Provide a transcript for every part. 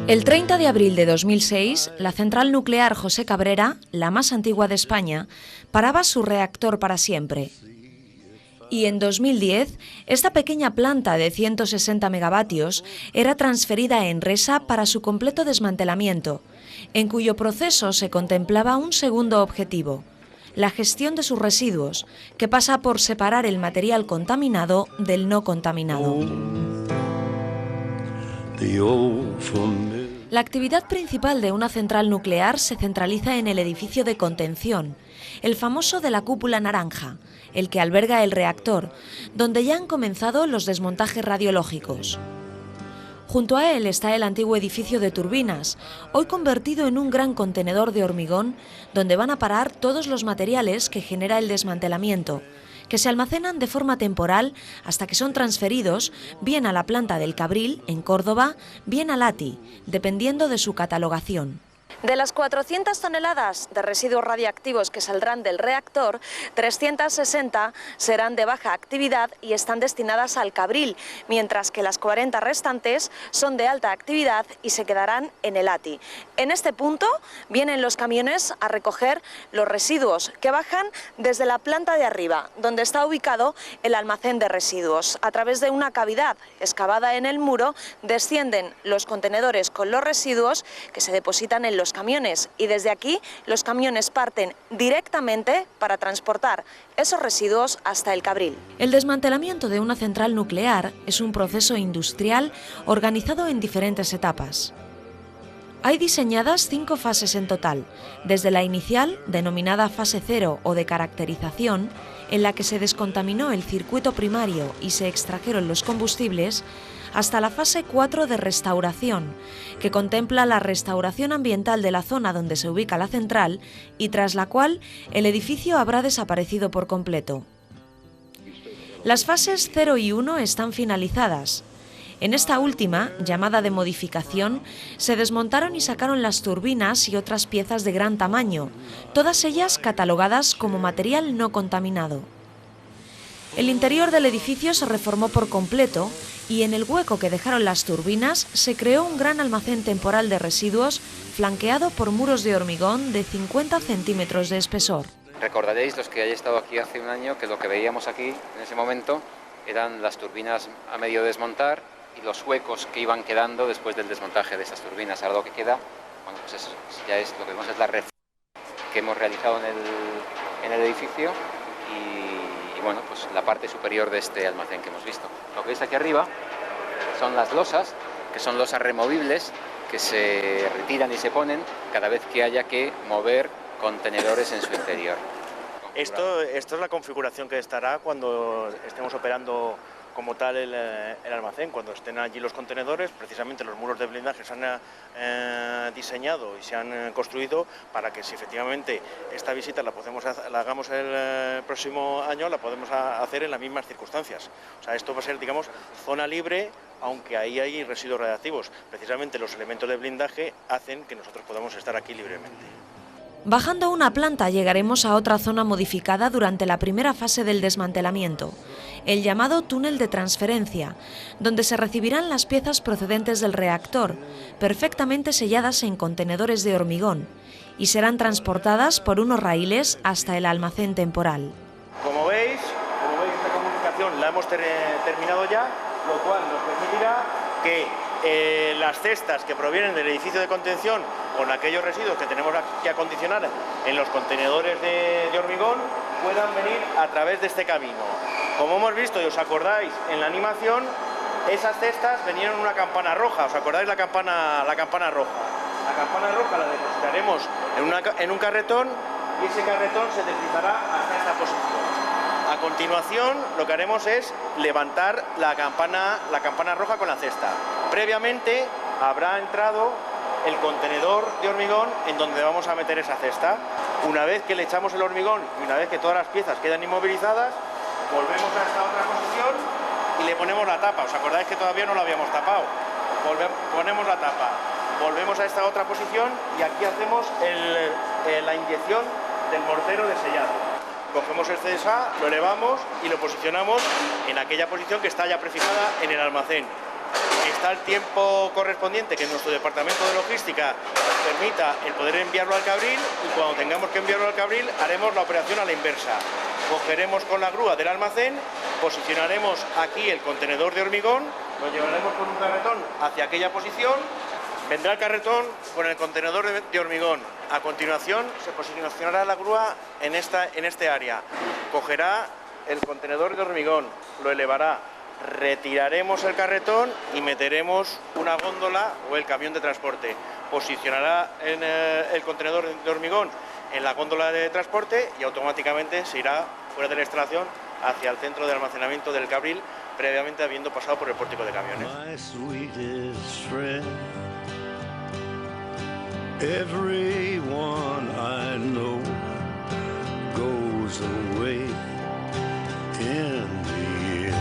El 30 de abril de 2006, la central nuclear José Cabrera, la más antigua de España, paraba su reactor para siempre. Y en 2010, esta pequeña planta de 160 megavatios era transferida a Enresa para su completo desmantelamiento, en cuyo proceso se contemplaba un segundo objetivo: la gestión de sus residuos, que pasa por separar el material contaminado del no contaminado. La actividad principal de una central nuclear se centraliza en el edificio de contención, el famoso de la cúpula naranja, el que alberga el reactor, donde ya han comenzado los desmontajes radiológicos. Junto a él está el antiguo edificio de turbinas, hoy convertido en un gran contenedor de hormigón, donde van a parar todos los materiales que genera el desmantelamiento, que se almacenan de forma temporal hasta que son transferidos bien a la planta del Cabril, en Córdoba, bien al ATI, dependiendo de su catalogación. De las 400 toneladas de residuos radiactivos que saldrán del reactor, 360 serán de baja actividad y están destinadas al Cabril, mientras que las 40 restantes son de alta actividad y se quedarán en el ATI. En este punto vienen los camiones a recoger los residuos que bajan desde la planta de arriba, donde está ubicado el almacén de residuos. A través de una cavidad excavada en el muro descienden los contenedores con los residuos que se depositan en los camiones, y desde aquí los camiones parten directamente para transportar esos residuos hasta el Cabril. El desmantelamiento de una central nuclear es un proceso industrial organizado en diferentes etapas. Hay diseñadas 5 fases en total, desde la inicial, denominada fase 0 o de caracterización, en la que se descontaminó el circuito primario y se extrajeron los combustibles, hasta la fase 4 de restauración, que contempla la restauración ambiental de la zona donde se ubica la central y tras la cual el edificio habrá desaparecido por completo. Las fases 0 y 1 están finalizadas. En esta última, llamada de modificación, se desmontaron y sacaron las turbinas y otras piezas de gran tamaño, todas ellas catalogadas como material no contaminado. El interior del edificio se reformó por completo y en el hueco que dejaron las turbinas se creó un gran almacén temporal de residuos flanqueado por muros de hormigón de 50 centímetros de espesor. Recordaréis, los que hayáis estado aquí hace un año, que lo que veíamos aquí en ese momento eran las turbinas a medio desmontar y los huecos que iban quedando después del desmontaje de esas turbinas. Ahora lo que queda, bueno, pues eso ya es lo que vemos, es la reforma que hemos realizado en el edificio y bueno, pues la parte superior de este almacén que hemos visto. Lo que veis aquí arriba son las losas, que son losas removibles que se retiran y se ponen cada vez que haya que mover contenedores en su interior. Esto es la configuración que estará cuando estemos operando como tal el almacén, cuando estén allí los contenedores. Precisamente los muros de blindaje se han diseñado y se han construido para que si efectivamente esta visita la hagamos el próximo año, la podemos hacer en las mismas circunstancias. O sea, esto va a ser, digamos, zona libre, aunque ahí hay residuos radiactivos. Precisamente los elementos de blindaje hacen que nosotros podamos estar aquí libremente. Bajando una planta llegaremos a otra zona modificada durante la primera fase del desmantelamiento, el llamado túnel de transferencia, donde se recibirán las piezas procedentes del reactor, perfectamente selladas en contenedores de hormigón, y serán transportadas por unos raíles hasta el almacén temporal. Como veis, esta comunicación la hemos terminado ya, lo cual nos permitirá que las cestas que provienen del edificio de contención con aquellos residuos que tenemos que acondicionar en los contenedores de hormigón puedan venir a través de este camino. Como hemos visto y os acordáis en la animación, esas cestas venían en una campana roja. ¿Os acordáis la campana roja? La campana roja la depositaremos en un carretón y ese carretón se deslizará hasta esta posición. A continuación, lo que haremos es levantar la campana roja con la cesta. Previamente habrá entrado el contenedor de hormigón en donde vamos a meter esa cesta. Una vez que le echamos el hormigón y una vez que todas las piezas quedan inmovilizadas, volvemos a esta otra posición y le ponemos la tapa. ¿Os acordáis que todavía no la habíamos tapado? Ponemos la tapa, volvemos a esta otra posición y aquí hacemos la inyección del mortero de sellado. Cogemos el CSA, lo elevamos y lo posicionamos en aquella posición que está ya prefijada en el almacén. está el tiempo correspondiente que nuestro departamento de logística nos permita el poder enviarlo al Cabril, y cuando tengamos que enviarlo al Cabril haremos la operación a la inversa. Cogeremos con la grúa del almacén, posicionaremos aquí el contenedor de hormigón, lo llevaremos con un carretón hacia aquella posición, vendrá el carretón con el contenedor de hormigón. A continuación se posicionará la grúa en este área, cogerá el contenedor de hormigón, lo elevará, retiraremos el carretón y meteremos una góndola o el camión de transporte. Posicionará el contenedor de hormigón en la góndola de transporte y automáticamente se irá fuera de la instalación hacia el centro de almacenamiento del Cabril, previamente habiendo pasado por el pórtico de camiones. Everyone I know goes away in the end.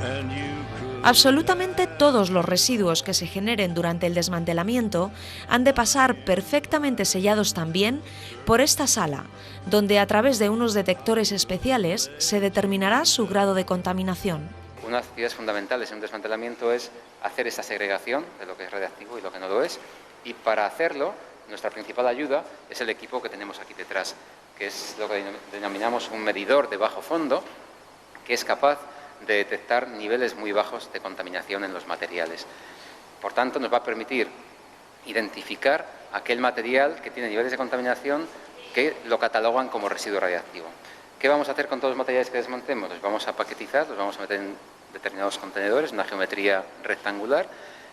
And you could... Absolutamente todos los residuos que se generen durante el desmantelamiento han de pasar perfectamente sellados también por esta sala, donde a través de unos detectores especiales se determinará su grado de contaminación. Una de las actividades fundamentales en un desmantelamiento es hacer esa segregación de lo que es radiactivo y lo que no lo es, y para hacerlo nuestra principal ayuda es el equipo que tenemos aquí detrás, que es lo que denominamos un medidor de bajo fondo, que es capaz de detectar niveles muy bajos de contaminación en los materiales. Por tanto, nos va a permitir identificar aquel material que tiene niveles de contaminación que lo catalogan como residuo radiactivo. ¿Qué vamos a hacer con todos los materiales que desmontemos? Los vamos a paquetizar, los vamos a meter en determinados contenedores, una geometría rectangular,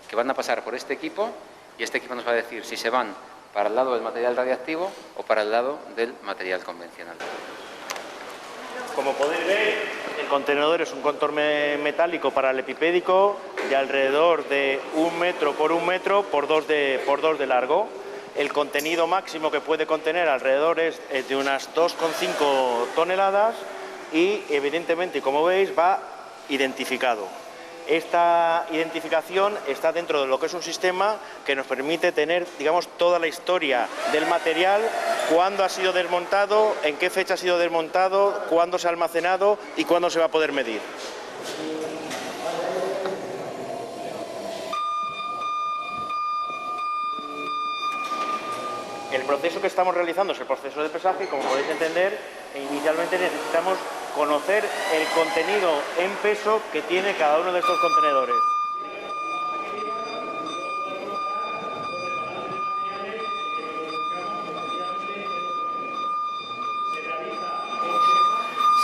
que van a pasar por este equipo, y este equipo nos va a decir si se van para el lado del material radiactivo o para el lado del material convencional. Como podéis ver, el contenedor es un contorno metálico paralelepídico de alrededor de 1 metro por 1 metro por 2 de largo. El contenido máximo que puede contener alrededor es de unas 2,5 toneladas y evidentemente, como veis, va identificado. Esta identificación está dentro de lo que es un sistema que nos permite tener, digamos, toda la historia del material, cuándo ha sido desmontado, en qué fecha ha sido desmontado, cuándo se ha almacenado y cuándo se va a poder medir. El proceso que estamos realizando es el proceso de pesaje y, como podéis entender, inicialmente necesitamos conocer el contenido en peso que tiene cada uno de estos contenedores.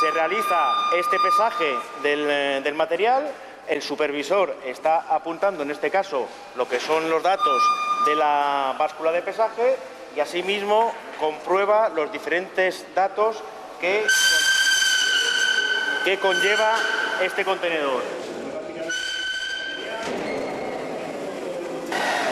Se realiza este pesaje del material, el supervisor está apuntando en este caso lo que son los datos de la báscula de pesaje y asimismo comprueba los diferentes datos que conlleva este contenedor.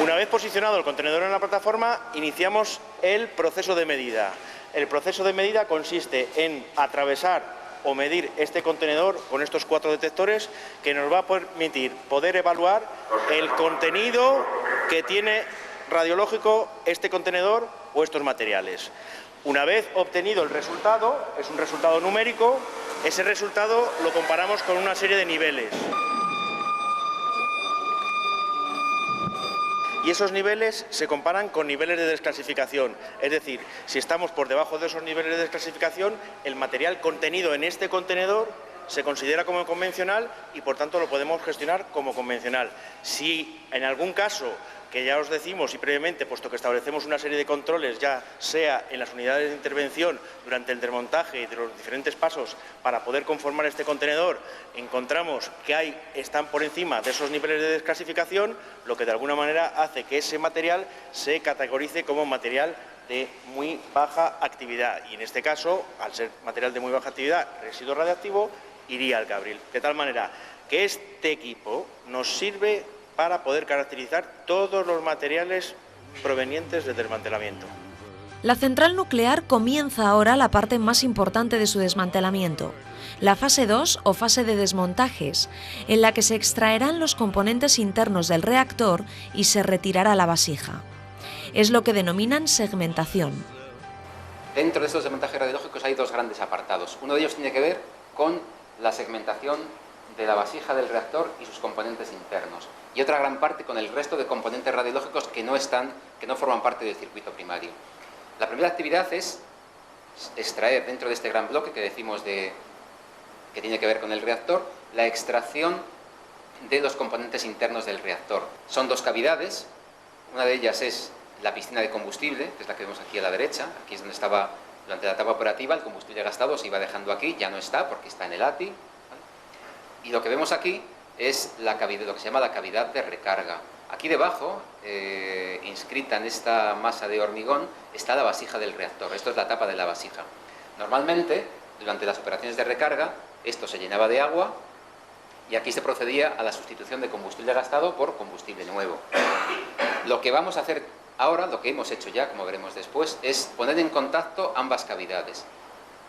Una vez posicionado el contenedor en la plataforma, iniciamos el proceso de medida. El proceso de medida consiste en atravesar o medir este contenedor con estos 4 detectores que nos va a permitir poder evaluar el contenido que tiene radiológico este contenedor o estos materiales. Una vez obtenido el resultado, es un resultado numérico, ese resultado lo comparamos con una serie de niveles. Y esos niveles se comparan con niveles de desclasificación. Es decir, si estamos por debajo de esos niveles de desclasificación, el material contenido en este contenedor se considera como convencional y por tanto lo podemos gestionar como convencional. Si en algún caso, que ya os decimos y previamente, puesto que establecemos una serie de controles, ya sea en las unidades de intervención durante el desmontaje y de los diferentes pasos para poder conformar este contenedor, encontramos que están por encima de esos niveles de desclasificación, lo que de alguna manera hace que ese material se categorice como material de muy baja actividad y en este caso, al ser material de muy baja actividad, residuo radiactivo, iría al Cabril. De tal manera que este equipo nos sirve para poder caracterizar todos los materiales provenientes del desmantelamiento. La central nuclear comienza ahora la parte más importante de su desmantelamiento, la fase 2 o fase de desmontajes, en la que se extraerán los componentes internos del reactor y se retirará la vasija. Es lo que denominan segmentación. Dentro de estos desmontajes radiológicos hay 2 grandes apartados. Uno de ellos tiene que ver con la segmentación de la vasija del reactor y sus componentes internos, y otra gran parte con el resto de componentes radiológicos que no forman parte del circuito primario. La primera actividad es extraer dentro de este gran bloque que decimos que tiene que ver con el reactor, la extracción de los componentes internos del reactor. Son dos cavidades, una de ellas es la piscina de combustible, que es la que vemos aquí a la derecha, aquí es donde estaba durante la etapa operativa, el combustible gastado se iba dejando aquí, ya no está porque está en el ATI, ¿vale? Y lo que vemos aquí es lo que se llama la cavidad de recarga. Aquí debajo, inscrita en esta masa de hormigón, está la vasija del reactor. Esto es la tapa de la vasija. Normalmente, durante las operaciones de recarga, esto se llenaba de agua y aquí se procedía a la sustitución de combustible gastado por combustible nuevo. Lo que vamos a hacer ahora, lo que hemos hecho ya, como veremos después, es poner en contacto ambas cavidades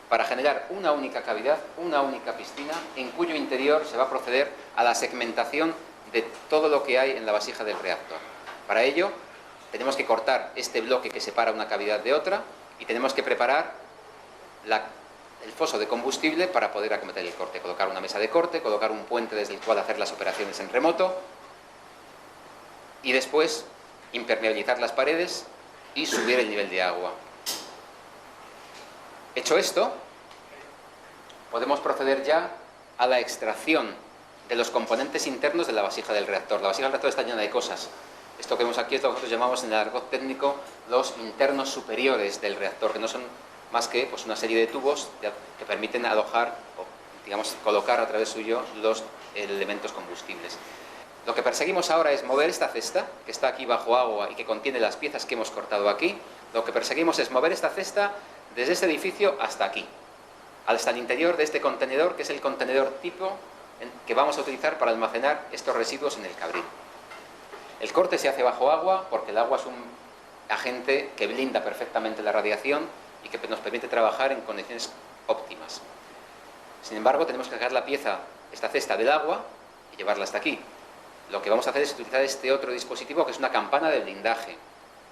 para generar una única cavidad, una única piscina, en cuyo interior se va a proceder a la segmentación de todo lo que hay en la vasija del reactor. Para ello, tenemos que cortar este bloque que separa una cavidad de otra y tenemos que preparar el foso de combustible para poder acometer el corte, colocar una mesa de corte, colocar un puente desde el cual hacer las operaciones en remoto y después impermeabilizar las paredes y subir el nivel de agua. Hecho esto, podemos proceder ya a la extracción de los componentes internos de la vasija del reactor. La vasija del reactor está llena de cosas. Esto que vemos aquí es lo que nosotros llamamos en el argot técnico los internos superiores del reactor, que no son más que pues, una serie de tubos que permiten alojar o, digamos, colocar a través suyo los elementos combustibles. Lo que perseguimos ahora es mover esta cesta, que está aquí bajo agua y que contiene las piezas que hemos cortado aquí. Lo que perseguimos es mover esta cesta desde este edificio hasta aquí, hasta el interior de este contenedor, que es el contenedor tipo que vamos a utilizar para almacenar estos residuos en el Cabril. El corte se hace bajo agua porque el agua es un agente que blinda perfectamente la radiación y que nos permite trabajar en condiciones óptimas. Sin embargo, tenemos que sacar la pieza, esta cesta del agua, y llevarla hasta aquí. Lo que vamos a hacer es utilizar este otro dispositivo, que es una campana de blindaje,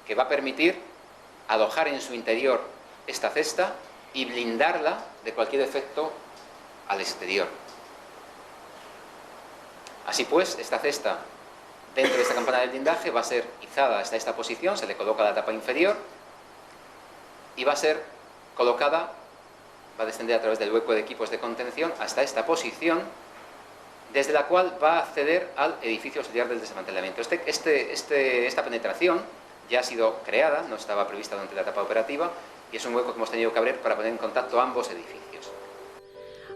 que va a permitir alojar en su interior esta cesta y blindarla de cualquier efecto al exterior. Así pues, esta cesta dentro de esta campana de blindaje va a ser izada hasta esta posición, se le coloca la tapa inferior y va a ser colocada, va a descender a través del hueco de equipos de contención hasta esta posición, desde la cual va a acceder al edificio auxiliar del desmantelamiento. Esta penetración ya ha sido creada, no estaba prevista durante la etapa operativa, y es un hueco que hemos tenido que abrir para poner en contacto ambos edificios.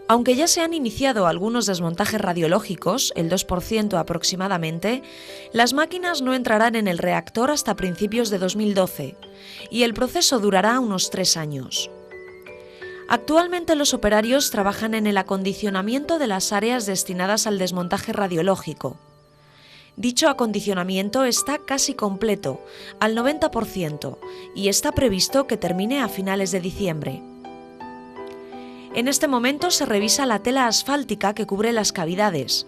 Aunque ya se han iniciado algunos desmontajes radiológicos, el 2% aproximadamente, las máquinas no entrarán en el reactor hasta principios de 2012 y el proceso durará unos 3 años. Actualmente los operarios trabajan en el acondicionamiento de las áreas destinadas al desmontaje radiológico. Dicho acondicionamiento está casi completo, al 90%, y está previsto que termine a finales de diciembre. En este momento se revisa la tela asfáltica que cubre las cavidades.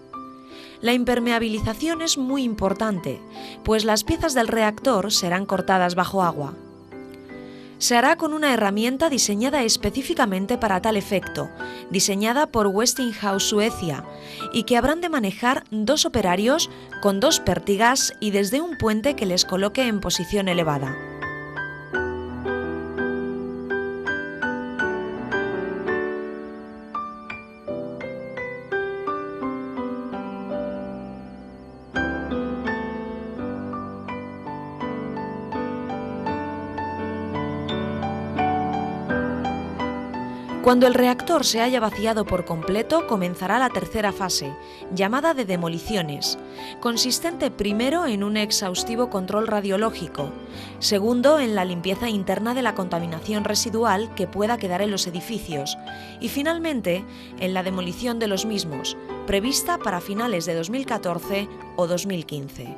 La impermeabilización es muy importante, pues las piezas del reactor serán cortadas bajo agua. Se hará con una herramienta diseñada específicamente para tal efecto, diseñada por Westinghouse Suecia, y que habrán de manejar 2 operarios con 2 pértigas y desde un puente que les coloque en posición elevada. Cuando el reactor se haya vaciado por completo, comenzará la tercera fase, llamada de demoliciones, consistente primero en un exhaustivo control radiológico, segundo en la limpieza interna de la contaminación residual que pueda quedar en los edificios y finalmente en la demolición de los mismos, prevista para finales de 2014 o 2015.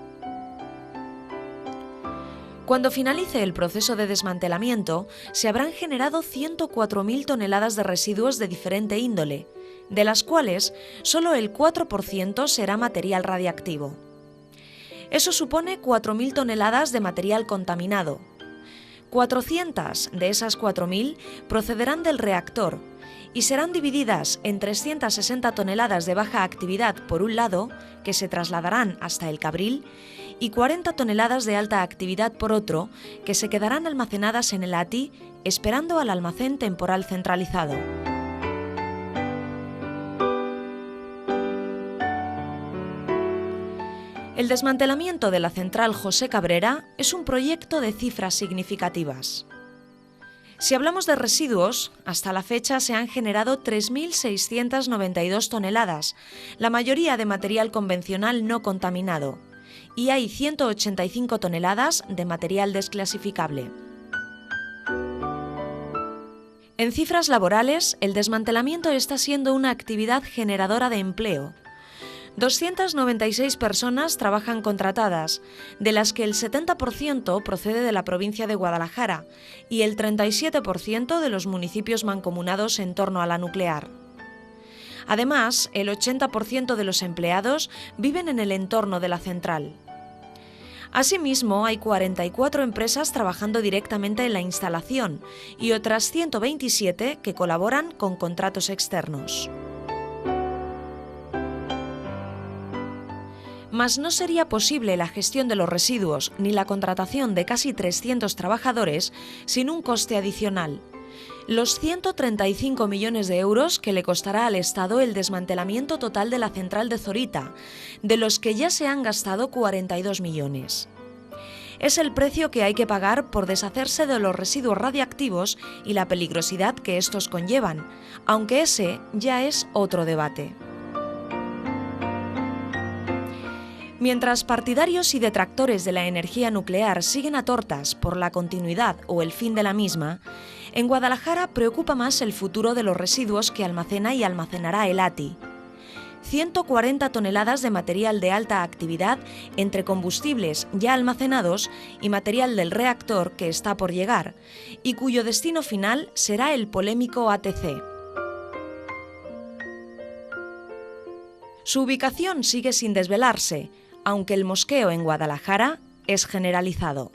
Cuando finalice el proceso de desmantelamiento, se habrán generado 104.000 toneladas de residuos de diferente índole, de las cuales solo el 4% será material radiactivo. Eso supone 4.000 toneladas de material contaminado. 400 de esas 4.000 procederán del reactor y serán divididas en 360 toneladas de baja actividad por un lado, que se trasladarán hasta el Cabril, y 40 toneladas de alta actividad por otro, que se quedarán almacenadas en el ATI, esperando al almacén temporal centralizado. El desmantelamiento de la central José Cabrera es un proyecto de cifras significativas. Si hablamos de residuos, hasta la fecha se han generado 3.692 toneladas, la mayoría de material convencional no contaminado, y hay 185 toneladas de material desclasificable. En cifras laborales, el desmantelamiento está siendo una actividad generadora de empleo. 296 personas trabajan contratadas, de las que el 70% procede de la provincia de Guadalajara y el 37% de los municipios mancomunados en torno a la nuclear. Además, el 80% de los empleados viven en el entorno de la central. Asimismo, hay 44 empresas trabajando directamente en la instalación y otras 127 que colaboran con contratos externos. Mas no sería posible la gestión de los residuos ni la contratación de casi 300 trabajadores sin un coste adicional. Los 135 millones de euros que le costará al Estado el desmantelamiento total de la central de Zorita, de los que ya se han gastado 42 millones. Es el precio que hay que pagar por deshacerse de los residuos radiactivos y la peligrosidad que estos conllevan, aunque ese ya es otro debate. Mientras partidarios y detractores de la energía nuclear siguen a tortas por la continuidad o el fin de la misma, en Guadalajara preocupa más el futuro de los residuos que almacena y almacenará el ATI. 140 toneladas de material de alta actividad entre combustibles ya almacenados y material del reactor que está por llegar, y cuyo destino final será el polémico ATC. Su ubicación sigue sin desvelarse, aunque el mosqueo en Guadalajara es generalizado.